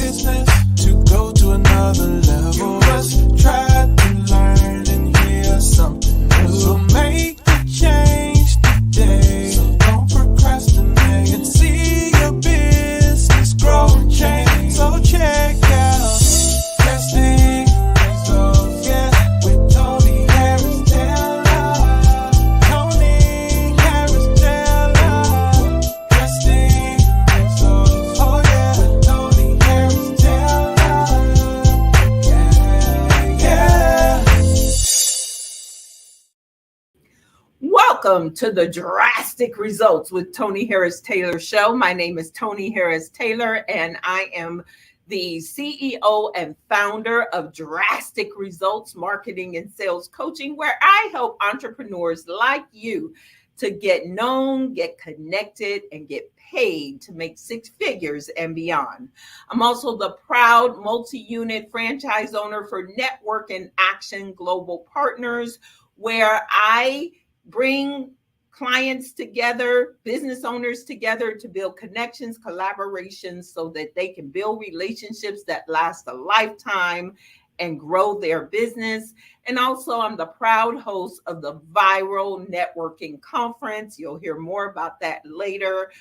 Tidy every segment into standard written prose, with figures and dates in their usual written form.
business to go to another level. You must try to learn and hear something new. So make the change today. So don't procrastinate and see your business grow and change. So check out Drastic Results, yeah, with Toni Harris Taylor. Toni Harris Taylor. Drastic Results, oh yeah, with Toni Harris Taylor. Yeah, yeah. Welcome to the Drastic Results with Toni Harris Taylor show. My name is Toni Harris Taylor, and I am the CEO and founder of Drastic Results Marketing and Sales Coaching, where I help entrepreneurs like you to get known, get connected, and get paid to make six figures and beyond. I'm also the proud multi-unit franchise owner for Network and Action Global Partners, where I bring clients together, business owners together to build connections, collaborations, so that they can build relationships that last a lifetime and grow their business. And also, I'm the proud host of the Viral Networking Conference. You'll hear more about that later.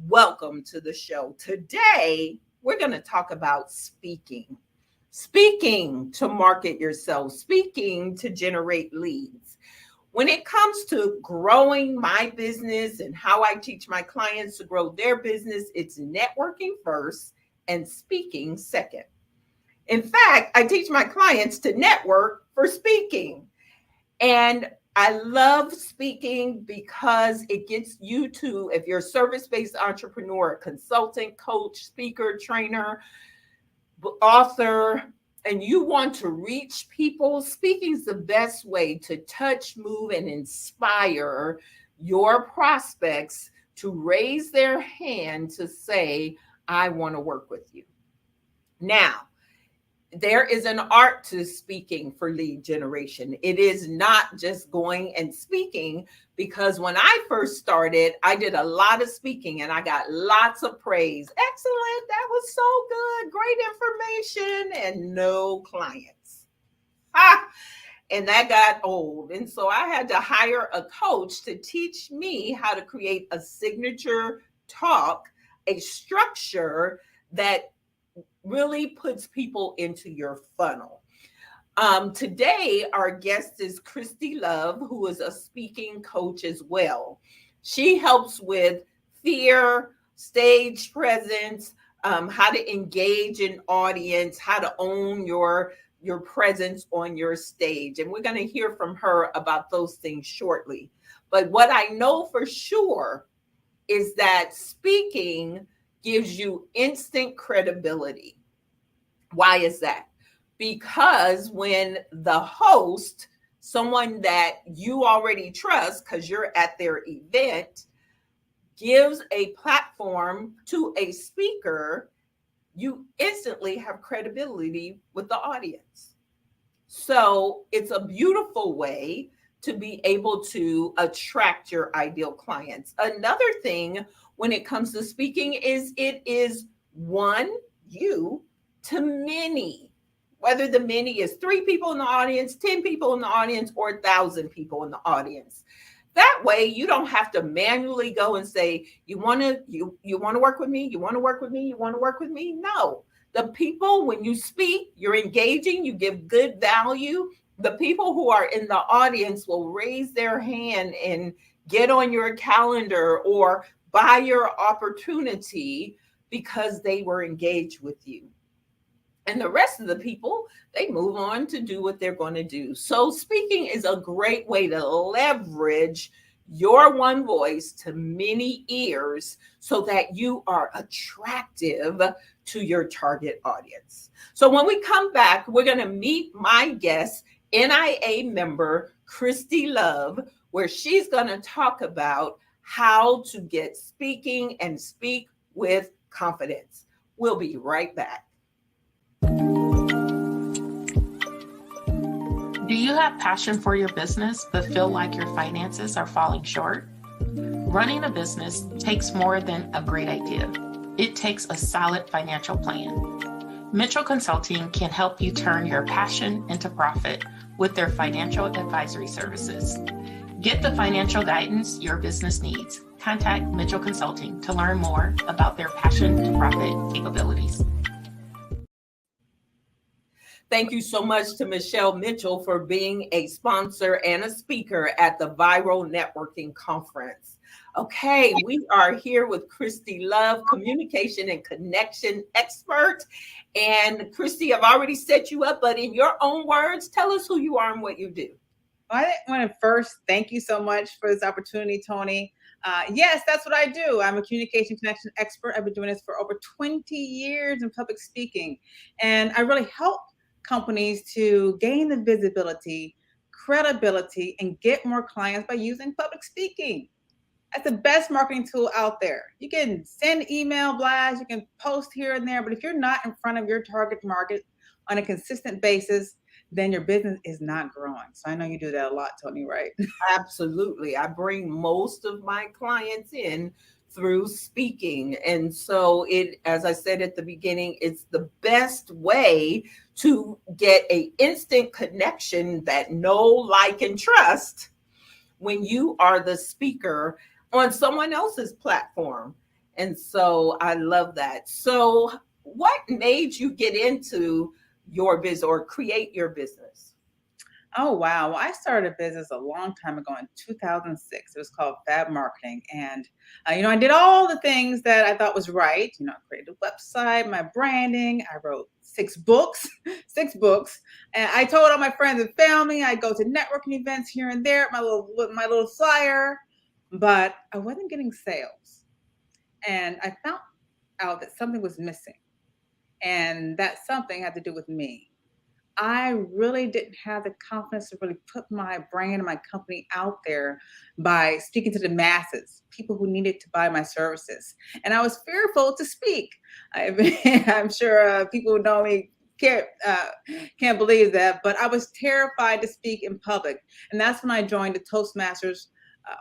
Welcome to the show. Today, we're going to talk about speaking to market yourself, speaking to generate leads. When it comes to growing my business and how I teach my clients to grow their business, it's networking first and speaking second. In fact, I teach my clients to network for speaking. And I love speaking because it gets you to, if you're a service-based entrepreneur, consultant, coach, speaker, trainer, author, and you want to reach people, speaking is the best way to touch, move, and inspire your prospects to raise their hand to say, I want to work with you. Now, there is an art to speaking for lead generation. It is not just going and speaking, because when I first started, I did a lot of speaking and I got lots of praise. Excellent. That was so good. Great information, and no clients. And that got old. And so I had to hire a coach to teach me how to create a signature talk, a structure that really puts people into your funnel. Today, our guest is Christie Love, who is a speaking coach as well. She helps with fear, stage presence, how to engage an audience, how to own your presence on your stage. And we're going to hear from her about those things shortly. But what I know for sure is that speaking gives you instant credibility. Why is that? Because when the host, someone that you already trust because you're at their event, gives a platform to a speaker, you instantly have credibility with the audience. So it's a beautiful way to be able to attract your ideal clients. Another thing when it comes to speaking is it is you to many, whether the many is 3 people in the audience, 10 people in the audience, or 1,000 people in the audience. That way, you don't have to manually go and say, you want to work with me? You want to work with me? You want to work with me? No. The people, when you speak, you're engaging, you give good value. The people who are in the audience will raise their hand and get on your calendar or buy your opportunity because they were engaged with you. And the rest of the people, they move on to do what they're going to do. So speaking is a great way to leverage your one voice to many ears so that you are attractive to your target audience. So when we come back, we're going to meet my guest, NIA member Christie Love, where she's going to talk about how to get speaking and speak with confidence. We'll be right back. Do you have passion for your business but feel like your finances are falling short? Running a business takes more than a great idea. It takes a solid financial plan. Mitchell Consulting can help you turn your passion into profit with their financial advisory services. Get the financial guidance your business needs. Contact Mitchell Consulting to learn more about their passion to profit capabilities. Thank you so much to Michelle Mitchell for being a sponsor and a speaker at the Viral Networking Conference. Okay, we are here with Christie Love, communication and connection expert. And Christie, I've already set you up, but in your own words, tell us who you are and what you do. I want to first thank you so much for this opportunity, Toni. Yes, that's what I do. I'm a communication connection expert. I've been doing this for over 20 years in public speaking. And I really help companies to gain the visibility, credibility, and get more clients by using public speaking. That's the best marketing tool out there. You can send email blasts, you can post here and there, but if you're not in front of your target market on a consistent basis, then your business is not growing. So I know you do that a lot, Toni, right? Absolutely. I bring most of my clients in through speaking. And so as I said at the beginning, it's the best way to get an instant connection that know, like, and trust when you are the speaker on someone else's platform. And so I love that. So what made you get into your business or create your business? Oh, wow. Well, I started a business a long time ago in 2006. It was called Fab Marketing. And, I did all the things that I thought was right. I created a website, my branding. I wrote 6 books. And I told all my friends and family, I'd go to networking events here and there, with my little flyer, but I wasn't getting sales. And I found out that something was missing. And that something had to do with me. I really didn't have the confidence to really put my brand and my company out there by speaking to the masses, people who needed to buy my services. And I was fearful to speak. I'm sure people who know me can't believe that, but I was terrified to speak in public. And that's when I joined the Toastmasters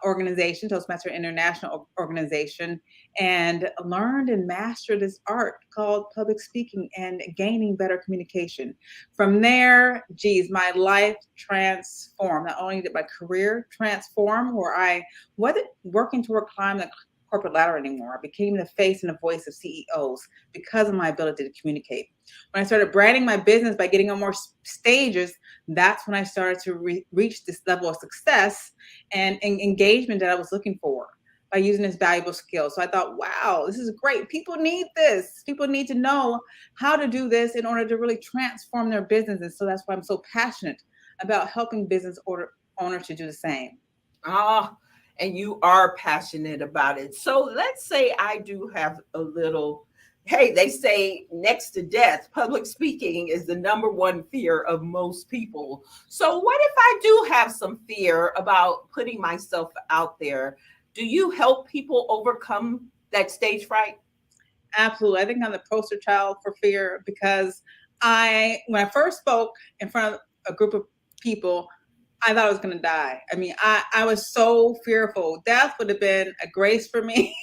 organization, Toastmaster International organization, and learned and mastered this art called public speaking and gaining better communication. From there, my life transformed. Not only did my career transform, where I wasn't working toward climbing the corporate ladder anymore. I became the face and the voice of CEOs because of my ability to communicate. When I started branding my business by getting on more stages, that's when I started to reach this level of success and engagement that I was looking for by using this valuable skill. So I thought, wow, this is great. People need this. People need to know how to do this in order to really transform their businesses. So that's why I'm so passionate about helping business owners to do the same. And you are passionate about it. So let's say I do have a little, hey, they say next to death, public speaking is the number one fear of most people. So what if I do have some fear about putting myself out there? Do you help people overcome that stage fright? Absolutely. I think I'm the poster child for fear because when I first spoke in front of a group of people, I thought I was going to die. I was so fearful. Death would have been a grace for me,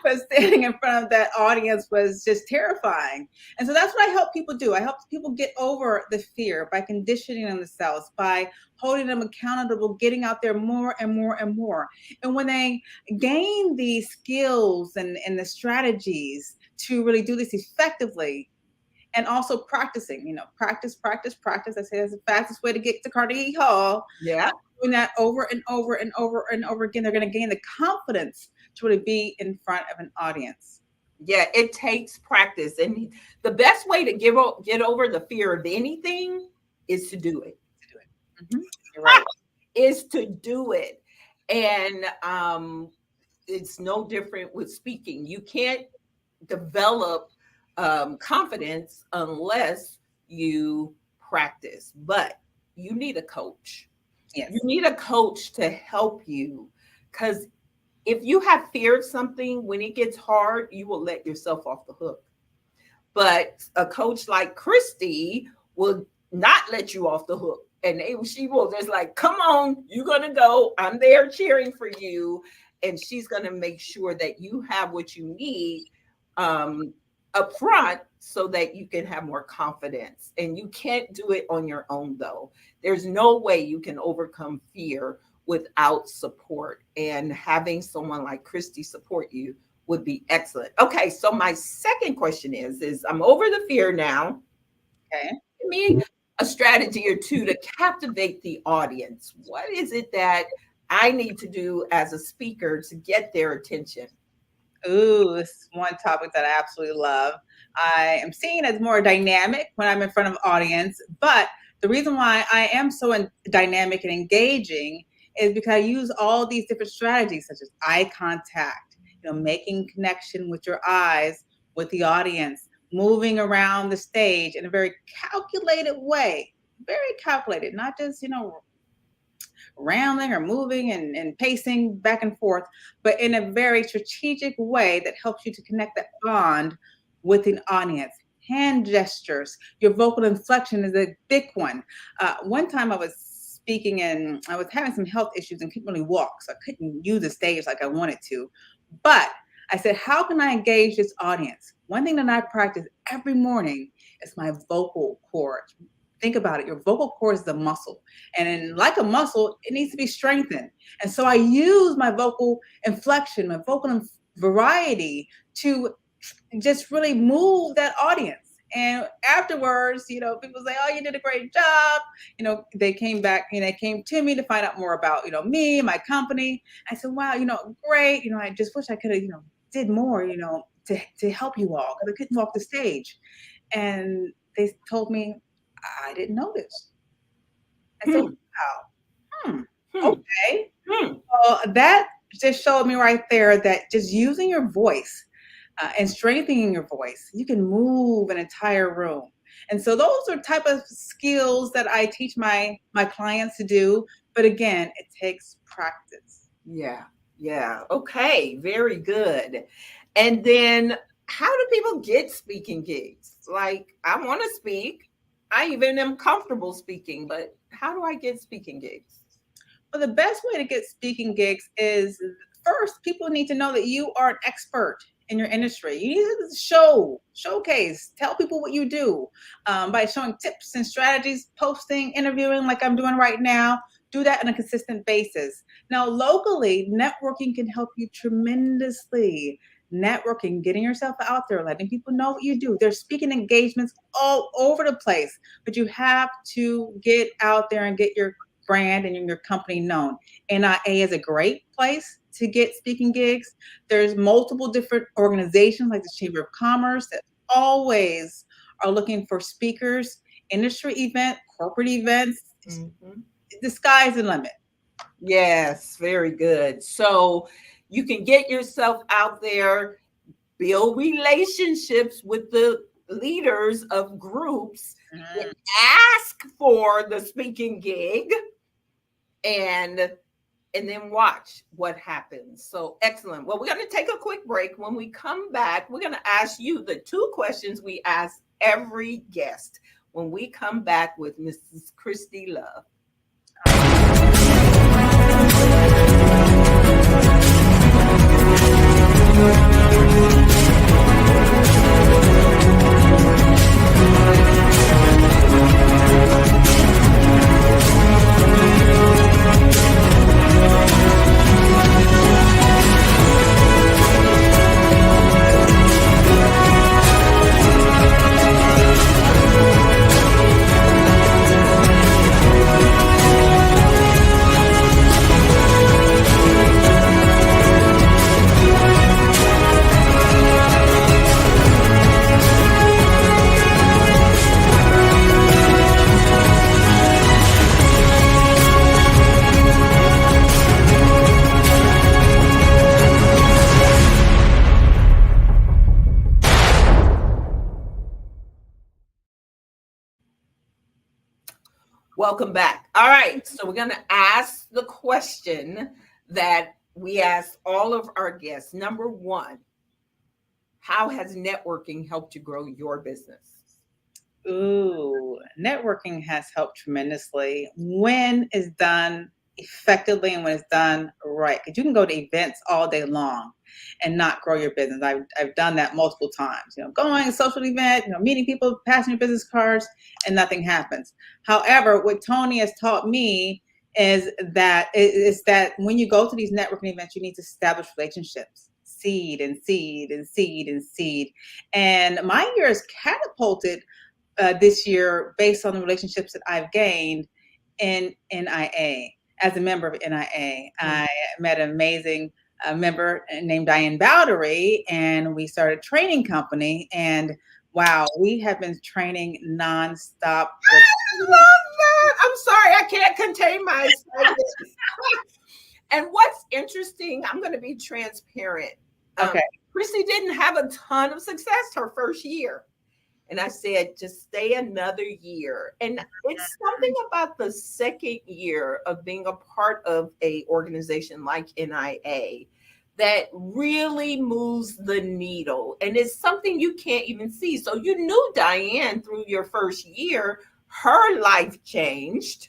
but standing in front of that audience was just terrifying. And so that's what I help people do. I help people get over the fear by conditioning themselves, by holding them accountable, getting out there more and more and more. And when they gain these skills and the strategies to really do this effectively, and also practicing, practice. I say that's the fastest way to get to Carnegie Hall. Yeah. Doing that over and over and over and over again, they're going to gain the confidence to really be in front of an audience. Yeah, it takes practice. And the best way to get over the fear of anything is to do it. Mm-hmm. You're right. Is to do it. And it's no different with speaking. You can't develop confidence unless you practice, but you need a coach. Yes. You need a coach to help you, because if you have feared something, when it gets hard, you will let yourself off the hook. But a coach like Christie will not let you off the hook. And she will just like, come on, you're going to go. I'm there cheering for you. And she's going to make sure that you have what you need up front so that you can have more confidence. And you can't do it on your own, though. There's no way you can overcome fear without support. And having someone like Christie support you would be excellent. Okay, so my second question is I'm over the fear now. Okay. Give me a strategy or two to captivate the audience. What is it that I need to do as a speaker to get their attention? Ooh, this is one topic that I absolutely love. I am seen as more dynamic when I'm in front of audience, but the reason why I am so dynamic and engaging is because I use all these different strategies, such as eye contact, making connection with your eyes with the audience, moving around the stage in a very calculated way, very calculated, not just rambling or moving and pacing back and forth, but in a very strategic way that helps you to connect that bond with an audience. Hand gestures, your vocal inflection is a big one. One time I was speaking and I was having some health issues and couldn't really walk, so I couldn't use the stage like I wanted to. But I said, how can I engage this audience? One thing that I practice every morning is my vocal cords. Think about it. Your vocal cord is the muscle. And like a muscle, it needs to be strengthened. And so I use my vocal inflection, my vocal variety to just really move that audience. And afterwards, people say, oh, you did a great job. They came back and they came to me to find out more about, me, my company. I said, wow, great. I just wish I could have, did more, to help you all because I couldn't walk the stage. And they told me, I didn't notice. I said, wow. Okay. Well, that just showed me right there that just using your voice and strengthening your voice, you can move an entire room. And so those are type of skills that I teach my clients to do. But again, it takes practice. Yeah. Okay. Very good. And then how do people get speaking gigs? Like, I want to speak. I even am comfortable speaking, but how do I get speaking gigs? Well, the best way to get speaking gigs is first, people need to know that you are an expert in your industry. You need to showcase, tell people what you do by showing tips and strategies, posting, interviewing like I'm doing right now. Do that on a consistent basis. Now, locally, networking can help you tremendously. Networking, getting yourself out there, letting people know what you do. There's speaking engagements all over the place, but you have to get out there and get your brand and your company known. NIA is a great place to get speaking gigs. There's multiple different organizations like the Chamber of Commerce that always are looking for speakers, industry event, corporate events. Mm-hmm. The sky's the limit. Yes, very good. So you can get yourself out there, build relationships with the leaders of groups, and ask for the speaking gig, and then watch what happens. So excellent. Well, we're going to take a quick break. When we come back, we're going to ask you the two questions we ask every guest when we come back with Mrs. Christie Love. Welcome back. All right. So we're going to ask the question that we ask all of our guests. Number one, how has networking helped you grow your business? Ooh, networking has helped tremendously when it's done effectively and when it's done right. Because you can go to events all day long and not grow your business. I've done that multiple times. Going to a social event, meeting people, passing your business cards, and nothing happens. However, what Toni has taught me is that when you go to these networking events, you need to establish relationships. Seed and seed and seed and seed. And my year is catapulted this year based on the relationships that I've gained in NIA. As a member of NIA, I met an amazing member named Diane Bowdery, and we started a training company. And wow, we have been training nonstop. I love that. I'm sorry, I can't contain myself. And what's interesting, I'm going to be transparent. Okay. Christie didn't have a ton of success her first year. And I said, just stay another year. And it's something about the second year of being a part of a organization like NIA that really moves the needle. And it's something you can't even see. So you knew Diane through your first year, her life changed.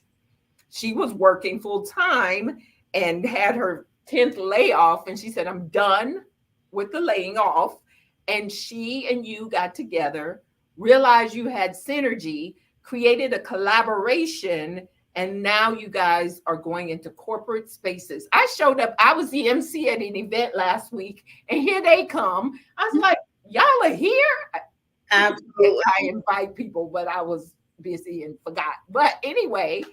She was working full time and had her 10th layoff. And she said, I'm done with the laying off. And she and you got together, realized you had synergy, created a collaboration, and now you guys are going into corporate spaces. I showed up, I was the MC at an event last week, and here they come. I was like, y'all are here? Absolutely. I invite people, but I was busy and forgot. But anyway,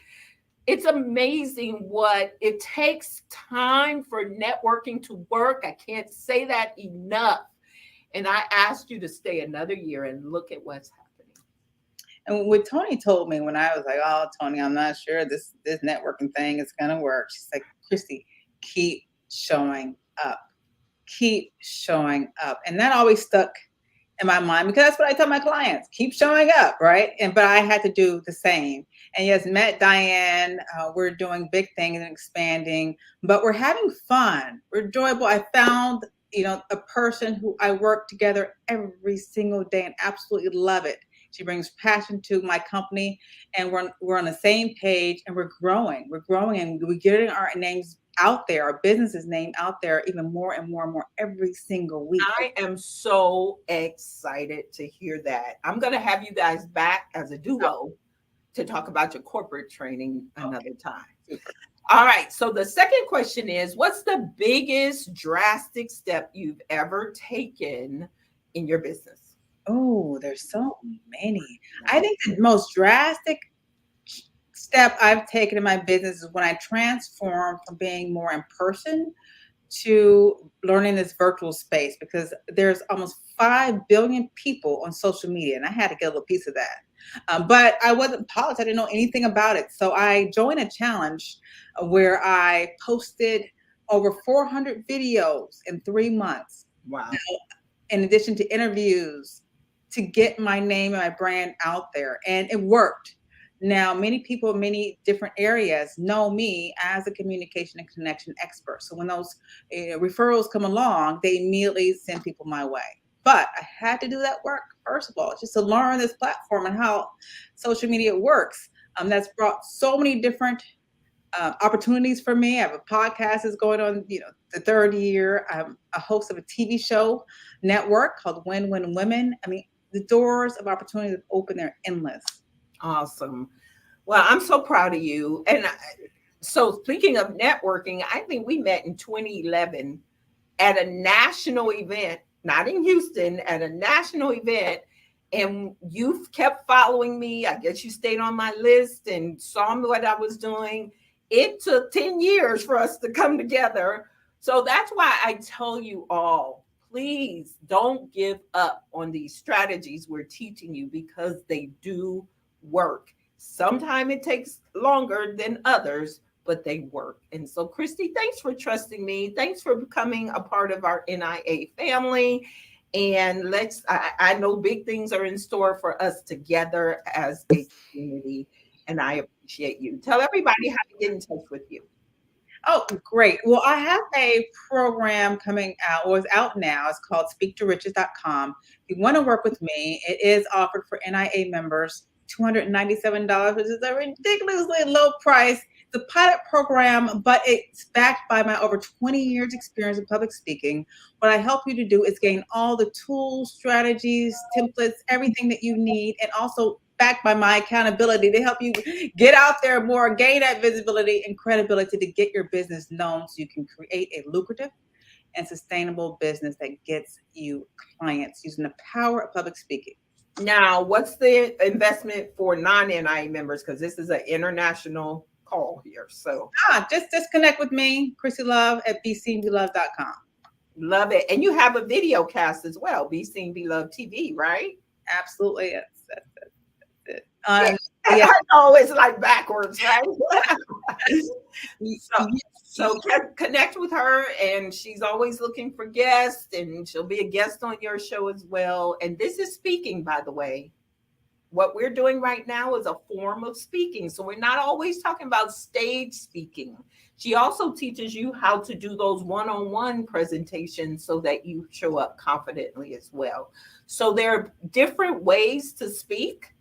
it's amazing what it takes time for networking to work. I can't say that enough. And I asked you to stay another year and look at what's happening. And what Toni told me when I was like, oh, Toni, I'm not sure this networking thing is going to work. She's like, Christie, keep showing up. Keep showing up. And that always stuck in my mind because that's what I tell my clients. Keep showing up, right? But I had to do the same. And yes, met Diane. We're doing big things and expanding, but we're having fun. We're enjoyable. I found a person who I work together every single day and absolutely love it. She brings passion to my company, and we're on the same page, and we're growing. We're growing, and we're getting our names out there, our business's name out there even more and more and more every single week. I am so excited to hear that. I'm going to have you guys back as a duo to talk about your corporate training another time. Super. All right. So the second question is, what's the biggest drastic step you've ever taken in your business? Oh, there's so many. I think the most drastic step I've taken in my business is when I transformed from being more in person to learning this virtual space, because there's almost 5 billion people on social media, and I had to get a little piece of that. But I wasn't polished. I didn't know anything about it. So I joined a challenge where I posted over 400 videos in 3 months. Wow. In addition to interviews, to get my name and my brand out there. And it worked. Now, many people in many different areas know me as a communication and connection expert. So when those referrals come along, they immediately send people my way. But I had to do that work, first of all, just to learn this platform and how social media works. That's brought so many different opportunities for me. I have a podcast that's going on, the 3rd year. I'm a host of a TV show network called Win Win Women. I mean, the doors of opportunity that open, they're endless. Awesome. Well, I'm so proud of you. And so speaking of networking, I think we met in 2011 at a national event, not in Houston, at a national event. And you've kept following me. I guess you stayed on my list and saw what I was doing. It took 10 years for us to come together. So that's why I tell you all, please don't give up on these strategies we're teaching you, because they do work. Sometimes it takes longer than others, but they work. And so, Christie, thanks for trusting me. Thanks for becoming a part of our NIA family. And I know big things are in store for us together as a community. And I appreciate you. Tell everybody how to get in touch with you. Oh, great. Well, I have a program coming out, or it's out now. It's called speaktoriches.com. If you want to work with me, it is offered for NIA members, $297, which is a ridiculously low price the pilot program, but it's backed by my over 20 years experience in public speaking. What I help you to do is gain all the tools, strategies, templates, everything that you need, and also backed by my accountability to help you get out there more, gain that visibility and credibility to get your business known so you can create a lucrative and sustainable business that gets you clients using the power of public speaking. Now, what's the investment for non-NIA members? Because this is an international call here. So just connect with me, Christie Love at BeSeenBeLoved.com. Love it. And you have a video cast as well, Be Seen, Be Loved TV, right? Absolutely. That's it. Yeah. I know it's like backwards, right? So connect with her, and she's always looking for guests, and she'll be a guest on your show as well. And this is speaking, by the way. What we're doing right now is a form of speaking. So we're not always talking about stage speaking. She also teaches you how to do those one-on-one presentations so that you show up confidently as well. So there are different ways to speak.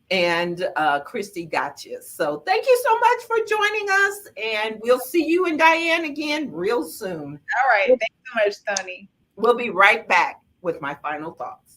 And Christie got you. So thank you so much for joining us. And we'll see you and Diane again real soon. All right. Thanks so much, Toni. We'll be right back with my final thoughts.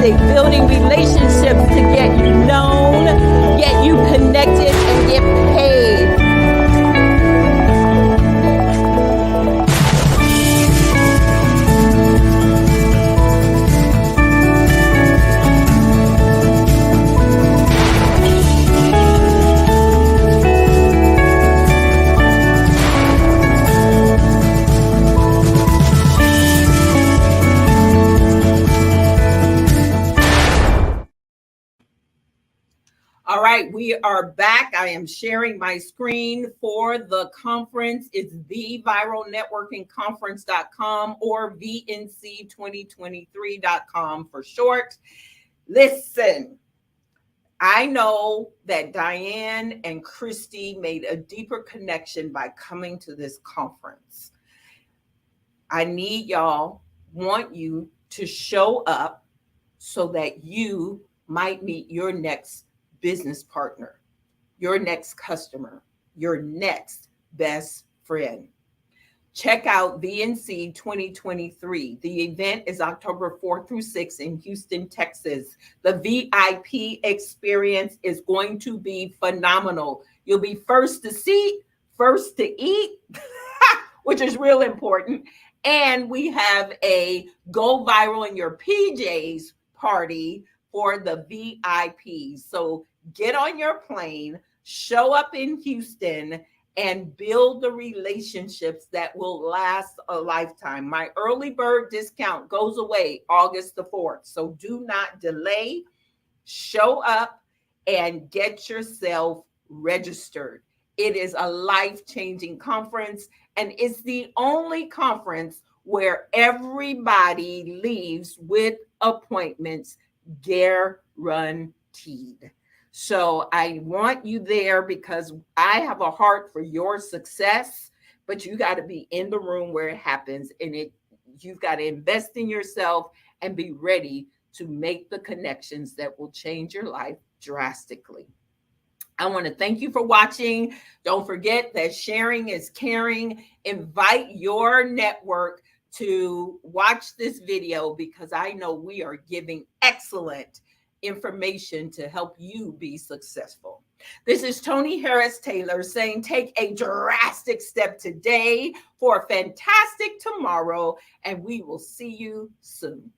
Building relationships to get you known, get you connected, and get paid. All right, we are back. I am sharing my screen for the conference. It's theviralnetworkingconference.com or VNC2023.com for short. Listen, I know that Diane and Christie made a deeper connection by coming to this conference. I want you to show up so that you might meet your next business partner, your next customer, your next best friend. Check out VNC 2023. The event is October 4th through 6th in Houston, Texas. The VIP experience is going to be phenomenal. You'll be first to see, first to eat, which is real important. And we have a Go Viral in Your PJs party for the VIPs. So get on your plane, show up in Houston, and build the relationships that will last a lifetime. My early bird discount goes away August the 4th. So do not delay. Show up and get yourself registered. It is a life-changing conference, and it's the only conference where everybody leaves with appointments guaranteed. So I want you there because I have a heart for your success, but you got to be in the room where it happens, and you've got to invest in yourself and be ready to make the connections that will change your life drastically. I want to thank you for watching. Don't forget that sharing is caring. Invite your network to watch this video because I know we are giving excellent information to help you be successful. This is Toni Harris Taylor saying take a drastic step today for a fantastic tomorrow, and we will see you soon.